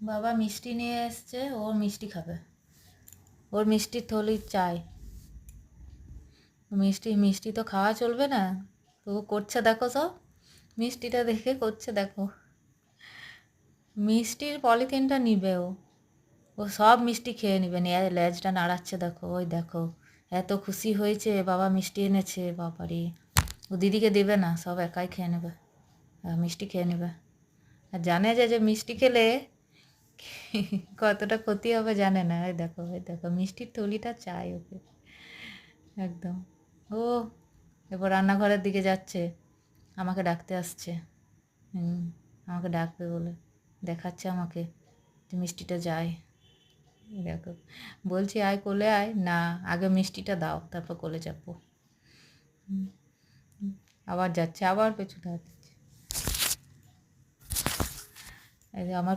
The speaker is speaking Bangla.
বাবা মিষ্টি নিয়ে এসছে, ওর মিষ্টি খাবে, ওর মিষ্টির থলি চাই। মিষ্টি তো খাওয়া চলবে না, তো ও করছে দেখো, সব মিষ্টিটা দেখে করছে দেখো, মিষ্টির পলিথিনটা নিবে ও, ও সব মিষ্টি খেয়ে নেবে, নিয়ে লেজটা নাড়াচ্ছে দেখো, ওই দেখো এত খুশি হয়েছে বাবা মিষ্টি এনেছে, বাবারে ও দিদিকে দেবে না, সব একাই খেয়ে নেবে, মিষ্টি খেয়ে নেবে। আর জানে যে যে মিষ্টি খেলে কতটা ক্ষতি হবে জানে না, ওই দেখো ওই দেখো মিষ্টির থলিটা চাই ওকে একদম। ও এবার রান্নাঘরের দিকে যাচ্ছে, আমাকে ডাকতে আসছে। আমাকে ডাকবে বলে দেখাচ্ছে আমাকে যে মিষ্টিটা যায়। দেখো বলছি আয় কোলে আয়, না আগে মিষ্টিটা দাও তারপর কোলে যাবো। আবার যাচ্ছে, আবার পেছনে হাঁটছে, এই যে আমার